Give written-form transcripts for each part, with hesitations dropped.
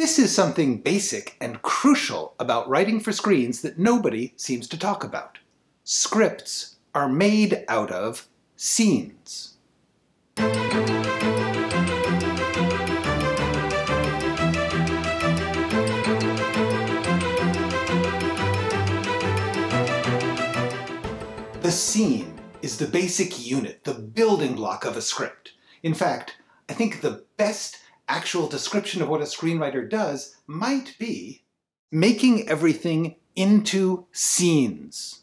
This is something basic and crucial about writing for screens that nobody seems to talk about. Scripts are made out of scenes. The scene is the basic unit, the building block of a script. In fact, I think the best actual description of what a screenwriter does might be making everything into scenes.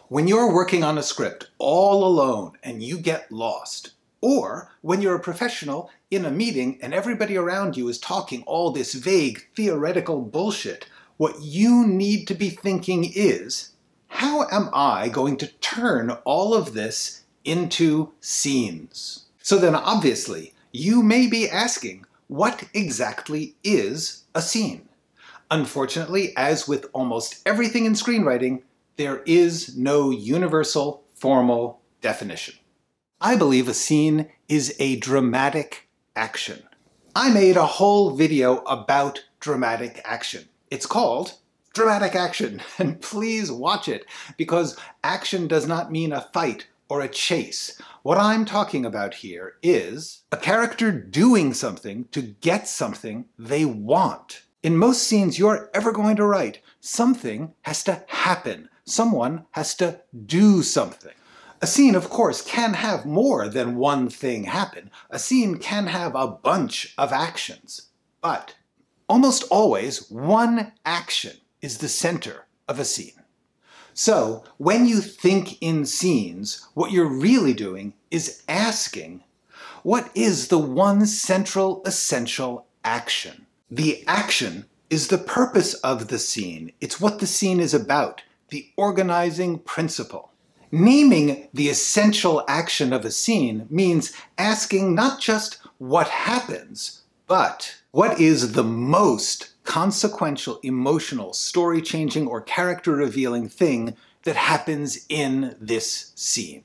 When you're working on a script all alone and you get lost, or when you're a professional in a meeting and everybody around you is talking all this vague theoretical bullshit, what you need to be thinking is, how am I going to turn all of this into scenes? So then obviously, you may be asking, what exactly is a scene? Unfortunately, as with almost everything in screenwriting, there is no universal, formal definition. I believe a scene is a dramatic action. I made a whole video about dramatic action. It's called Dramatic Action, and please watch it, because action does not mean a fight or a chase. What I'm talking about here is a character doing something to get something they want. In most scenes you're ever going to write, something has to happen. Someone has to do something. A scene, of course, can have more than one thing happen. A scene can have a bunch of actions. But almost always, one action is the center of a scene. So, when you think in scenes, what you're really doing is asking, what is the one central, essential action? The action is the purpose of the scene. It's what the scene is about, the organizing principle. Naming the essential action of a scene means asking not just what happens, but what is the most consequential, emotional, story-changing, or character-revealing thing that happens in this scene.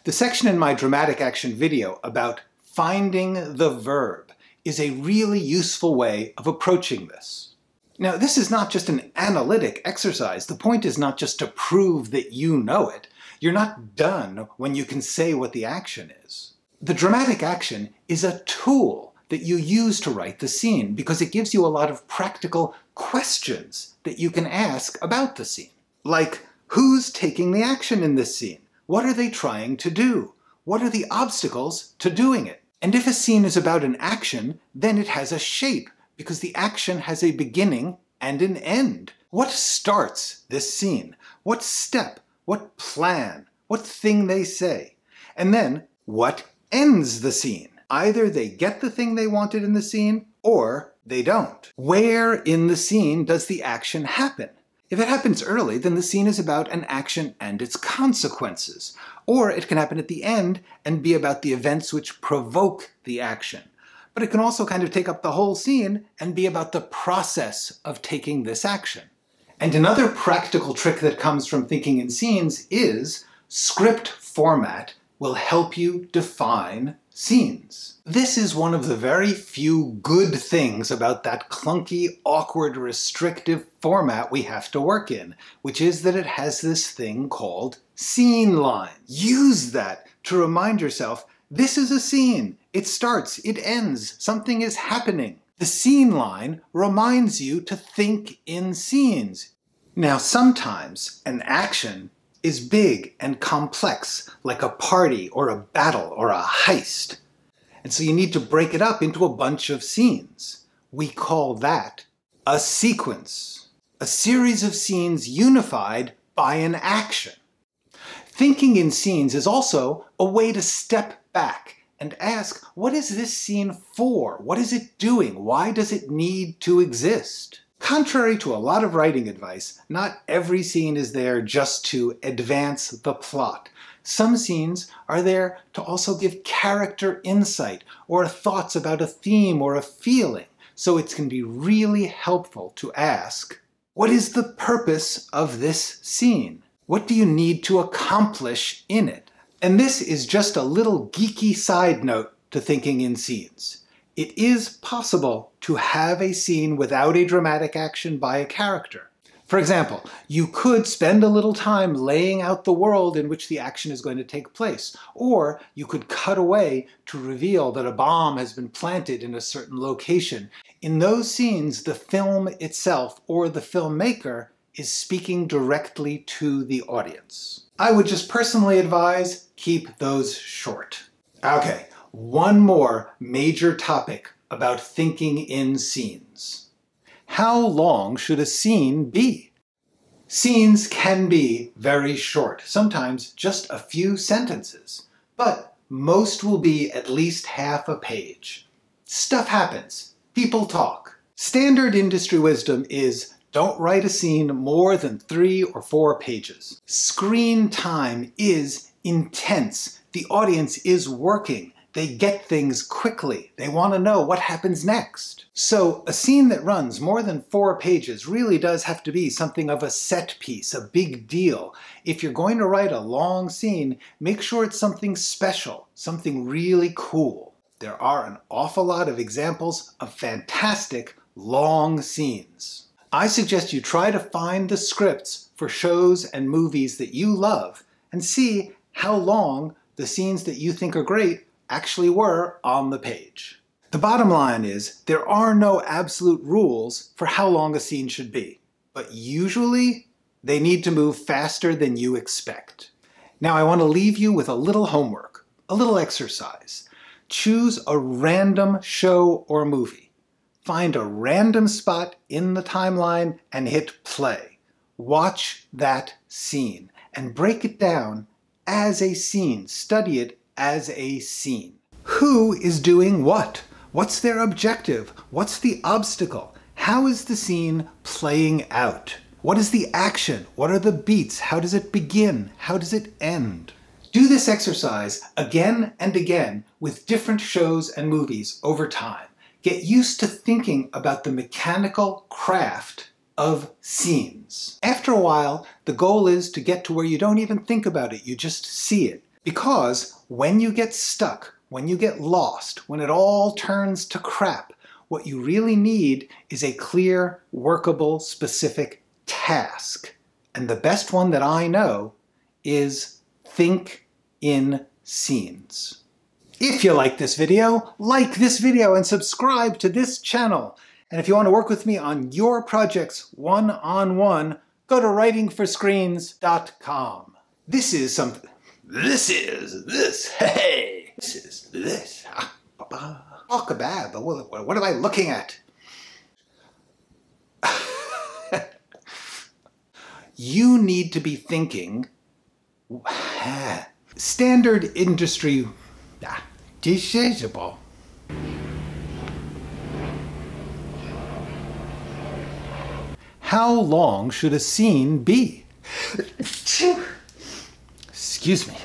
The section in my dramatic action video about finding the verb is a really useful way of approaching this. Now, this is not just an analytic exercise. The point is not just to prove that you know it. You're not done when you can say what the action is. The dramatic action is a tool that you use to write the scene because it gives you a lot of practical questions that you can ask about the scene. Like, who's taking the action in this scene? What are they trying to do? What are the obstacles to doing it? And if a scene is about an action, then it has a shape because the action has a beginning and an end. What starts this scene? What step? What plan? What thing they say? And then, what ends the scene? Either they get the thing they wanted in the scene, or they don't. Where in the scene does the action happen? If it happens early, then the scene is about an action and its consequences. Or it can happen at the end and be about the events which provoke the action. But it can also kind of take up the whole scene and be about the process of taking this action. And another practical trick that comes from thinking in scenes is script format will help you define scenes. This is one of the very few good things about that clunky, awkward, restrictive format we have to work in, which is that it has this thing called scene lines. Use that to remind yourself, this is a scene. It starts, it ends, something is happening. The scene line reminds you to think in scenes. Now, sometimes an action is big and complex, like a party or a battle or a heist. And so you need to break it up into a bunch of scenes. We call that a sequence. A series of scenes unified by an action. Thinking in scenes is also a way to step back and ask, what is this scene for? What is it doing? Why does it need to exist? Contrary to a lot of writing advice, not every scene is there just to advance the plot. Some scenes are there to also give character insight or thoughts about a theme or a feeling, so it can be really helpful to ask, what is the purpose of this scene? What do you need to accomplish in it? And this is just a little geeky side note to thinking in scenes. It is possible to have a scene without a dramatic action by a character. For example, you could spend a little time laying out the world in which the action is going to take place, or you could cut away to reveal that a bomb has been planted in a certain location. In those scenes, the film itself or the filmmaker is speaking directly to the audience. I would just personally advise keep those short. Okay, one more major topic about thinking in scenes. How long should a scene be? Scenes can be very short, sometimes just a few sentences, but most will be at least half a page. Stuff happens. People talk. Standard industry wisdom is don't write a scene more than 3 or 4 pages. Screen time is intense. The audience is working. They get things quickly. They want to know what happens next. So a scene that runs more than 4 pages really does have to be something of a set piece, a big deal. If you're going to write a long scene, make sure it's something special, something really cool. There are an awful lot of examples of fantastic long scenes. I suggest you try to find the scripts for shows and movies that you love and see how long the scenes that you think are great actually were on the page. The bottom line is there are no absolute rules for how long a scene should be, but usually they need to move faster than you expect. Now I want to leave you with a little homework, a little exercise. Choose a random show or movie. Find a random spot in the timeline and hit play. Watch that scene and break it down as a scene. Study it as a scene. Who is doing what? What's their objective? What's the obstacle? How is the scene playing out? What is the action? What are the beats? How does it begin? How does it end? Do this exercise again and again with different shows and movies over time. Get used to thinking about the mechanical craft of scenes. After a while, the goal is to get to where you don't even think about it, you just see it. Because when you get stuck, when you get lost, when it all turns to crap, what you really need is a clear, workable, specific task. And the best one that I know is think in scenes. If you like this video and subscribe to this channel. And if you want to work with me on your projects one-on-one, go to writingforscreens.com. This is this. Talk about, but what am I looking at? You need to be thinking standard industry decisionable. How long should a scene be? Excuse me.